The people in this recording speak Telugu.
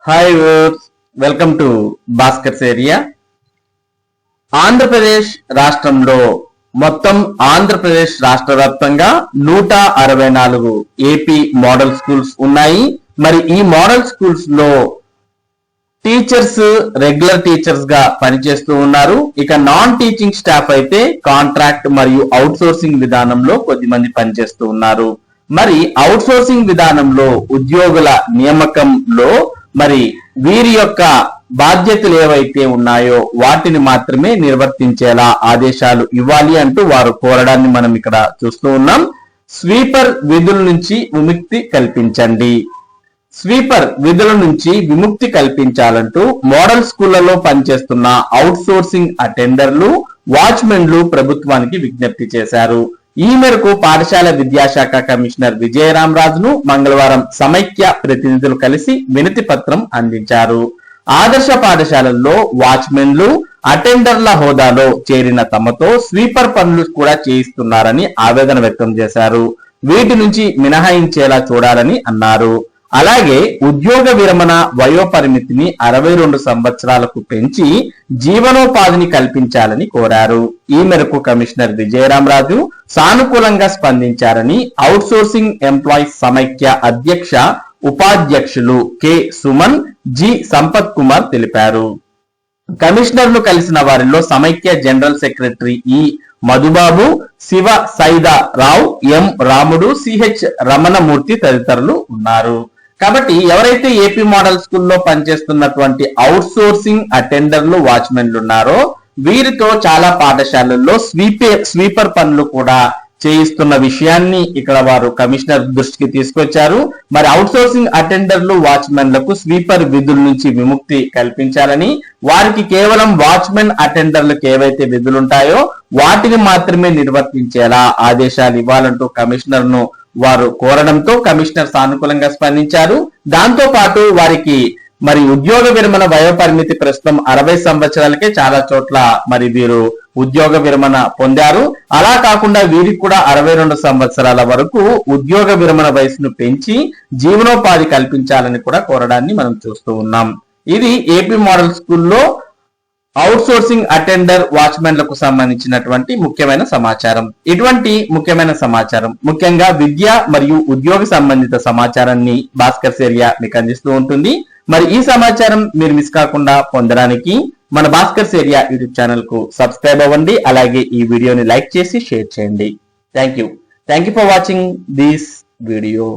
Hi viewers, welcome to Bhaskar's area. Andhra Pradesh రాష్ట్రంలో మొత్తం ఆంధ్రప్రదేశ్ రాష్ట్ర వ్యాప్తంగా 164 ఏపీ మోడల్ స్కూల్స్ ఉన్నాయి. మరి ఈ మోడల్ స్కూల్స్ లో టీచర్స్ రెగ్యులర్ టీచర్స్ గా పనిచేస్తూ ఉన్నారు. ఇక నాన్ టీచింగ్ స్టాఫ్ అయితే కాంట్రాక్ట్ మరియు అవుట్ సోర్సింగ్ విధానంలో కొద్దిమంది పనిచేస్తూ ఉన్నారు. మరి అవుట్ సోర్సింగ్ విధానంలో ఉద్యోగుల నియామకంలో మరి వీరి యొక్క బాధ్యతలు ఏవైతే ఉన్నాయో వాటిని మాత్రమే నిర్వర్తించేలా ఆదేశాలు ఇవ్వాలి అంటూ వారు కోరడాన్ని మనం ఇక్కడ చూస్తూ ఉన్నాం. స్వీపర్ విధుల నుంచి విముక్తి కల్పించండి. స్వీపర్ విధుల నుంచి విముక్తి కల్పించాలంటూ మోడల్ స్కూళ్లలో పనిచేస్తున్న అవుట్ సోర్సింగ్ అటెండర్లు, వాచ్మెన్లు ప్రభుత్వానికి విజ్ఞప్తి చేశారు. ఈ మేరకు పాఠశాల విద్యాశాఖ కమిషనర్ విజయరామరాజును మంగళవారం సమైక్య ప్రతినిధులు కలిసి వినతి పత్రం అందించారు. ఆదర్శ పాఠశాలల్లో వాచ్మెన్లు, అటెండర్ల హోదాలో చేరిన తమతో స్వీపర్ పనులు కూడా చేయిస్తున్నారని ఆవేదన వ్యక్తం చేశారు. వీటి నుంచి మినహాయించేలా చూడాలని అన్నారు. అలాగే ఉద్యోగ విరమణ వయోపరిమితిని 62 సంవత్సరాలకు పెంచి జీవనోపాధిని కల్పించాలని కోరారు. ఈ మేరకు కమిషనర్ విజయరామరాజు సానుకూలంగా స్పందించారని అవుట్ సోర్సింగ్ ఎంప్లాయీస్ సమైక్య అధ్యక్ష ఉపాధ్యక్షులు కె సుమన్, జి సంపత్ కుమార్ తెలిపారు. కమిషనర్ ను కలిసిన వారిలో సమైక్య జనరల్ సెక్రటరీ ఈ మధుబాబు, శివ సైదా రావు, ఎం రాముడు, సిహెచ్ రమణమూర్తి తదితరులు ఉన్నారు. కాబట్టి ఎవరైతే ఏపీ మోడల్ స్కూల్లో పనిచేస్తున్నటువంటి అవుట్ సోర్సింగ్ అటెండర్లు, వాచ్మెన్లు ఉన్నారో వీరితో చాలా పాఠశాలల్లో స్వీపర్ పనులు కూడా చేయిస్తున్న విషయాన్ని ఇక్కడ వారు కమిషనర్ దృష్టికి తీసుకొచ్చారు. మరి అవుట్ సోర్సింగ్ అటెండర్లు, వాచ్మెన్లకు స్వీపర్ విధుల నుంచి విముక్తి కల్పించాలని, వారికి కేవలం వాచ్మెన్ అటెండర్లకు ఏవైతే విధులు ఉంటాయో వాటిని మాత్రమే నిర్వర్తించేలా ఆదేశాలు ఇవ్వాలంటూ కమిషనర్ ను వారు కోరడంతో కమిషనర్ సానుకూలంగా స్పందించారు. దాంతో పాటు వారికి మరి ఉద్యోగ విరమణ వయోపరిమితి ప్రస్తుతం 60 సంవత్సరాలకే చాలా చోట్ల మరి వీరు ఉద్యోగ విరమణ పొందారు. అలా కాకుండా వీరికి కూడా 62 సంవత్సరాల వరకు ఉద్యోగ విరమణ వయసును పెంచి జీవనోపాధి కల్పించాలని కూడా కోరడాన్ని మనం చూస్తూ ఉన్నాం. ఇది ఏపీ మోడల్ స్కూల్లో అవుట్ సోర్సింగ్ అటెండర్, వాచ్మెన్లకు సంబంధించినటువంటి ముఖ్యమైన సమాచారం. ఇటువంటి ముఖ్యమైన సమాచారం ముఖ్యంగా విద్య మరియు ఉద్యోగ సంబంధిత సమాచారాన్ని భాస్కర్స్ ఏరియా మీకు అందిస్తూ ఉంటుంది. మరి ఈ సమాచారం మీరు మిస్ కాకుండా పొందడానికి మన భాస్కర్స్ ఏరియా యూట్యూబ్ ఛానల్ కు సబ్స్క్రైబ్ అవ్వండి. అలాగే ఈ వీడియోని లైక్ చేసి షేర్ చేయండి. Thank you for watching this video.